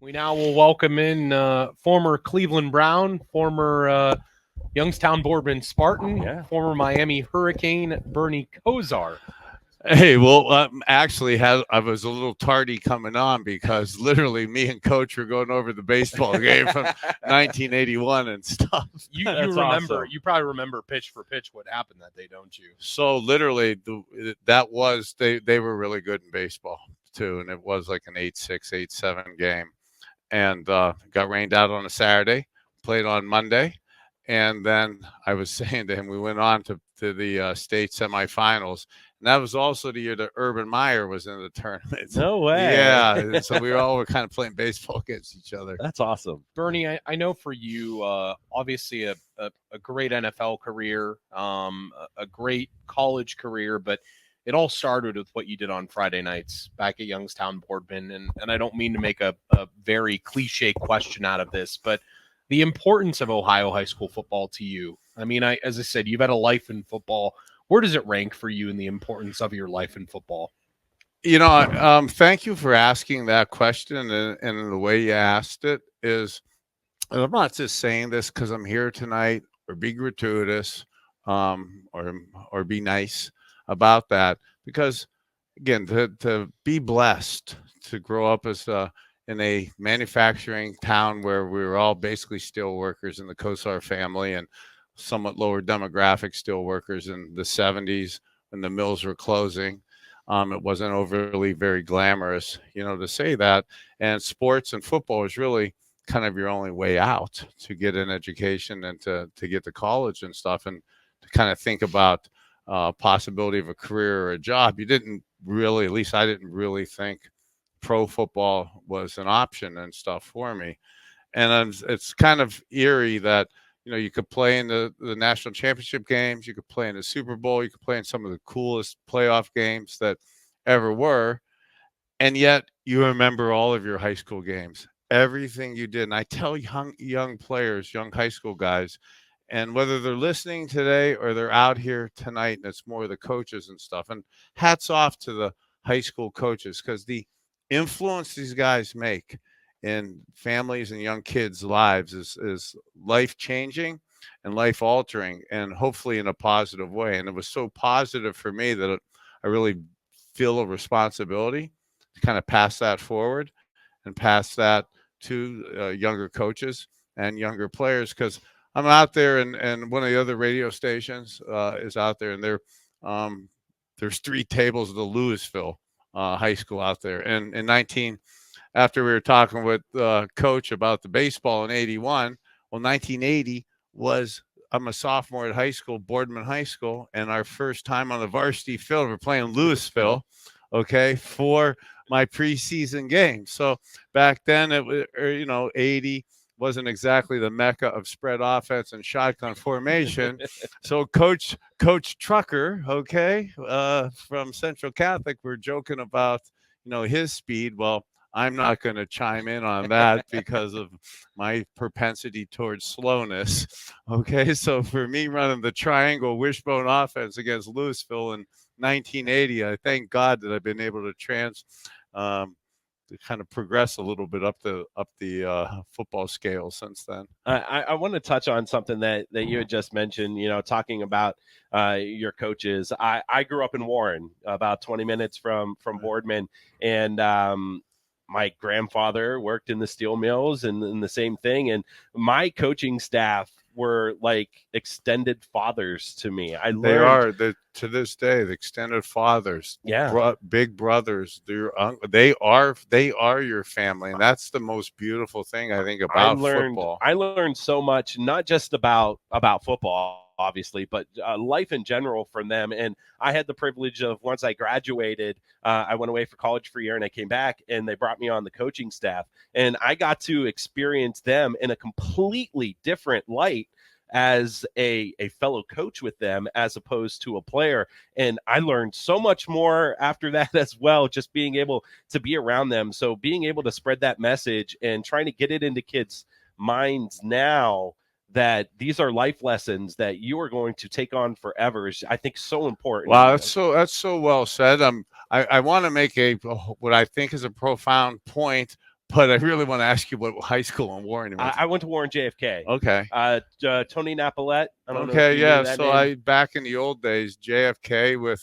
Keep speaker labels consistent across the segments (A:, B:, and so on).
A: We now will welcome in former Cleveland Brown, former Youngstown Boardman Spartan, former Miami Hurricane, Bernie Kosar.
B: Hey, well, actually, I was a little tardy coming on because literally me and Coach were going over the baseball game from 1981 and stuff.
A: You remember? Awesome. You probably remember pitch for pitch what happened that day, don't you?
B: So literally, they were really good in baseball too, and it was like an 8-6, 8-7 game, and got rained out on a Saturday, played on Monday, and then I was saying to him, we went on to the state semifinals. And that was also the year that Urban Meyer was in the tournament.
C: No way.
B: Yeah. So we all were kind of playing baseball against each other.
C: That's awesome.
A: Bernie, I know for you, obviously a great NFL career, a great college career, but it all started with what you did on Friday nights back at Youngstown Boardman. And I don't mean to make a very cliche question out of this, but the importance of Ohio high school football to you. I mean, as I said, you've had a life in football. Where does it rank for you in the importance of your life in football?
B: You know, thank you for asking that question. And the way you asked it is, and I'm not just saying this because I'm here tonight or be gratuitous or be nice about that. Because, again, to be blessed to grow up as in a manufacturing town where we were all basically steel workers in the Kosar family and somewhat lower demographic steel workers in the 70s when the mills were closing. It wasn't overly very glamorous, to say that. And sports and football is really kind of your only way out to get an education and to get to college and stuff, and to kind of think about possibility of a career or a job. You didn't really, at least I didn't really think pro football was an option and stuff for me. And it's kind of eerie that, you could play in the national championship games. You could play in the Super Bowl. You could play in some of the coolest playoff games that ever were. And yet you remember all of your high school games, everything you did. And I tell young players, young high school guys, and whether they're listening today or they're out here tonight, and it's more the coaches and stuff. And hats off to the high school coaches, because the influence these guys make in families and young kids' lives is life-changing and life-altering, and hopefully in a positive way. And it was so positive for me that I really feel a responsibility to kind of pass that forward and pass that to younger coaches and younger players, because I'm out there, and one of the other radio stations is out there, and there's 3 tables of the Louisville high school out there. And in after we were talking with Coach about the baseball in 81, well, 1980 was, I'm a sophomore at high school, Boardman High School, and our first time on the varsity field, we're playing Louisville, okay, for my preseason game. So back then, it was, 80 wasn't exactly the mecca of spread offense and shotgun formation. So Coach Trucker, okay, from Central Catholic, we're joking about, his speed. Well, I'm not going to chime in on that because of my propensity towards slowness. Okay, so for me running the triangle wishbone offense against Louisville in 1980, I thank God that I've been able to to kind of progress a little bit up the football scale since then.
C: I want to touch on something that you had just mentioned, talking about your coaches. I grew up in Warren, about 20 minutes from Boardman, and my grandfather worked in the steel mills and the same thing. And my coaching staff were like extended fathers to me.
B: They are to this day the extended fathers.
C: Yeah,
B: big brothers. They are your family, and that's the most beautiful thing I think about football.
C: I learned so much, not just about football, obviously, but life in general from them. And I had the privilege of, once I graduated, I went away for college for a year and I came back, and they brought me on the coaching staff, and I got to experience them in a completely different light as a fellow coach with them as opposed to a player. And I learned so much more after that as well, just being able to be around them. So being able to spread that message and trying to get it into kids' minds now that these are life lessons that you are going to take on forever is, I think, so important.
B: Wow, that's so well said. I want to make what I think is a profound point, But I really want to ask you what high school in Warren you went to.
C: I went to Warren JFK.
B: Okay.
C: Tony Napolet. I don't know if
B: Okay,
C: you
B: yeah.
C: knew that
B: So
C: name.
B: back in the old days, JFK with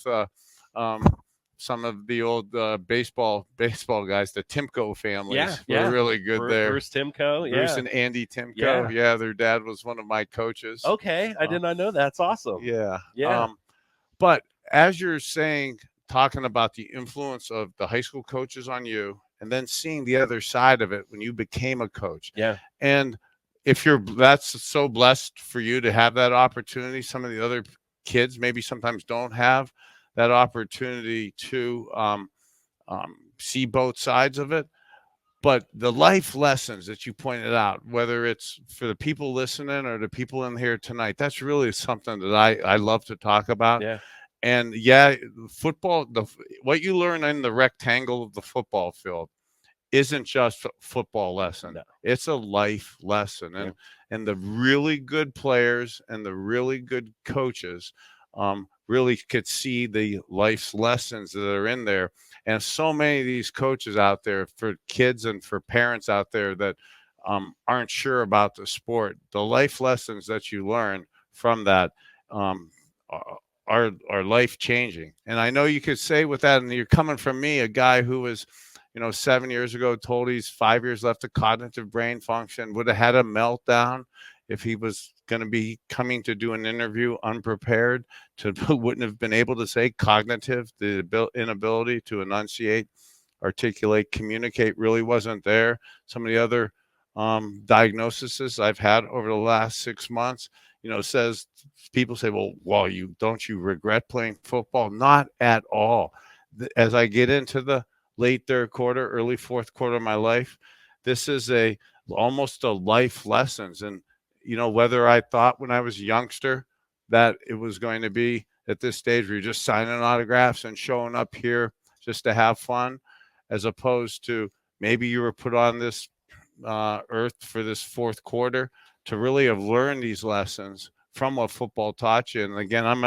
B: some of the old baseball guys, the Timko families were really good there.
C: Bruce Timko,
B: Bruce and Andy Timko. Yeah, their dad was one of my coaches.
C: Okay, I did not know that. That's awesome.
B: Yeah.
C: Yeah.
B: But as you're saying, talking about the influence of the high school coaches on you, and then seeing the other side of it when you became a coach.
C: Yeah.
B: And if that's so blessed for you to have that opportunity, some of the other kids maybe sometimes don't have that opportunity to see both sides of it. But the life lessons that you pointed out, whether it's for the people listening or the people in here tonight, that's really something that I love to talk about.
C: Yeah.
B: And football, what you learn in the rectangle of the football field isn't just a football lesson.
C: No.
B: It's a life lesson. And the really good players and the really good coaches really could see the life's lessons that are in there. And so many of these coaches out there, for kids and for parents out there that aren't sure about the sport, the life lessons that you learn from that are life changing. And I know you could say with that, and you're coming from me, a guy who was, 7 years ago told he's 5 years left of cognitive brain function, would have had a meltdown if he was going to be coming to do an interview unprepared, wouldn't have been able to say cognitive, the inability to enunciate, articulate, communicate really wasn't there. Some of the other diagnoses I've had over the last 6 months, says people say, well, don't you regret playing football? Not at all. As I get into the late third quarter, early fourth quarter of my life, this is almost a life lessons. And, whether I thought when I was a youngster that it was going to be at this stage where you're just signing autographs and showing up here just to have fun, as opposed to maybe you were put on this earth for this fourth quarter to really have learned these lessons from what football taught you. And again, I'm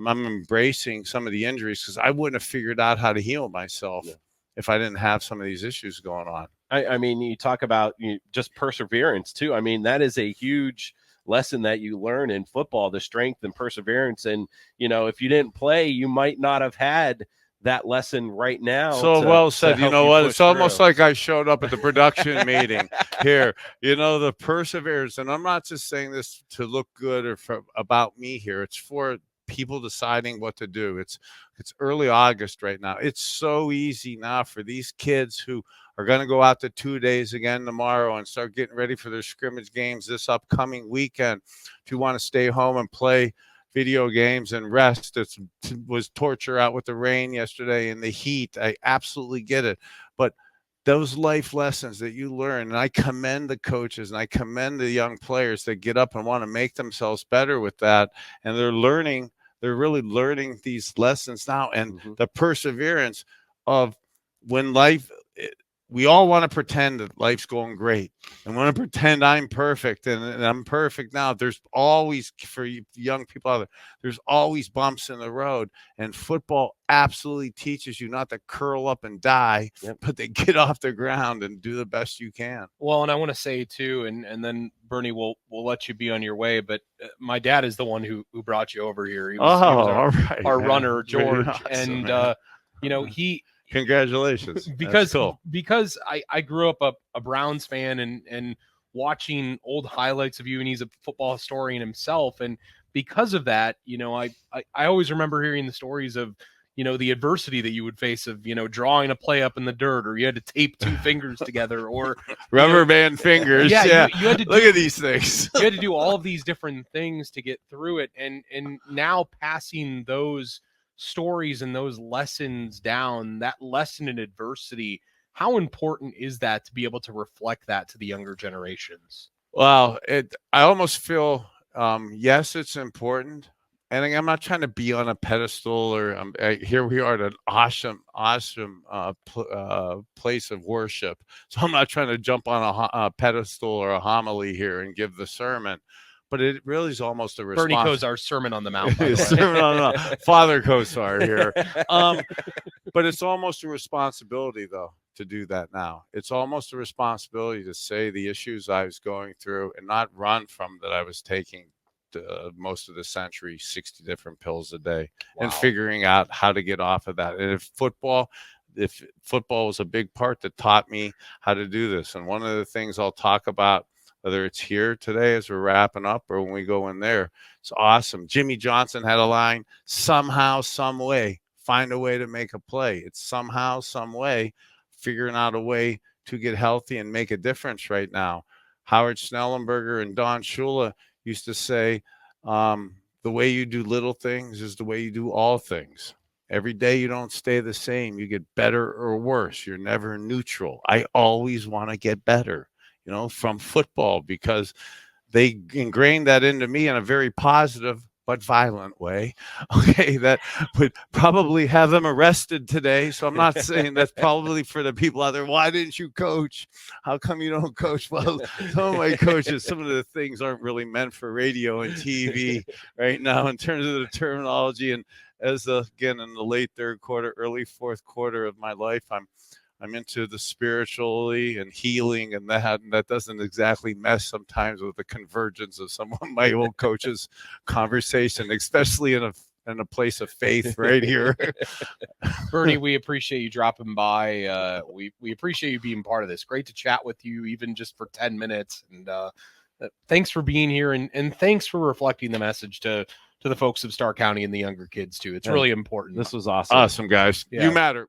B: embracing some of the injuries because I wouldn't have figured out how to heal myself if I didn't have some of these issues going on.
C: I mean, you talk about just perseverance too. I mean, that is a huge lesson that you learn in football, the strength and perseverance. And, if you didn't play, you might not have had that lesson right now.
B: So well said. You know what? It's almost like I showed up at the production meeting here, the perseverance. And I'm not just saying this to look good or about me here. It's for people deciding what to do. It's early August right now. It's so easy now for these kids who are going to go out to 2 days again tomorrow and start getting ready for their scrimmage games this upcoming weekend to want to stay home and play video games and rest. It was torture out with the rain yesterday and the heat. I absolutely get it. But those life lessons that you learn, and I commend the coaches and I commend the young players that get up and want to make themselves better with that. And they're really learning these lessons now. And the perseverance of when we all want to pretend that life's going great and want to pretend I'm perfect and I'm perfect now. There's always, for young people out there, there's always bumps in the road. And football absolutely teaches you not to curl up and die, but to get off the ground and do the best you can.
A: Well, and I want to say too, and then Bernie will let you be on your way, but my dad is the one who brought you over here. He was our runner, George. Awesome, and, he,
B: congratulations.
A: because I grew up a Browns fan and watching old highlights of you, and he's a football historian himself. And because of that, I always remember hearing the stories of, the adversity that you would face of, drawing a play up in the dirt, or you had to tape two fingers together, or
B: rubber band fingers. Yeah. You had to look at these things.
A: You had to do all of these different things to get through it. And now passing those stories and those lessons down, that lesson in adversity, how important is that to be able to reflect that to the younger generations?
B: Well, I almost feel, yes, it's important. And I'm not trying to be on a pedestal or here we are at an awesome place of worship. So I'm not trying to jump on a pedestal or a homily here and give the sermon. But it really is almost a response.
A: Bernie Kosar, Sermon on the Mount.
B: Sermon on the Mount. Father Kosar here. But it's almost a responsibility, though, to do that now. It's almost a responsibility to say the issues I was going through and not run from that I was taking most of the century, 60 different pills a day, and figuring out how to get off of that. And if football was a big part that taught me how to do this. And one of the things I'll talk about, whether it's here today as we're wrapping up or when we go in there, it's awesome. Jimmy Johnson had a line, somehow, some way, find a way to make a play. It's somehow, some way, figuring out a way to get healthy and make a difference right now. Howard Schnellenberger and Don Shula used to say, the way you do little things is the way you do all things. Every day you don't stay the same. You get better or worse. You're never neutral. I always want to get better, from football, because they ingrained that into me in a very positive but violent way. Okay, that would probably have them arrested today. So I'm not saying that's probably for the people out there. Why didn't you coach? How come you don't coach? Well, some of my coaches, some of the things aren't really meant for radio and TV right now in terms of the terminology. And again, in the late third quarter, early fourth quarter of my life, I'm into the spiritually and healing, and that doesn't exactly mess sometimes with the convergence of some of my old coaches' conversation, especially in a place of faith right here.
A: Bernie, we appreciate you dropping by. We appreciate you being part of this. Great to chat with you, even just for 10 minutes. And thanks for being here, and thanks for reflecting the message to the folks of Starr County and the younger kids too. It's really important.
C: This was awesome.
B: Awesome, guys. Yeah. You matter.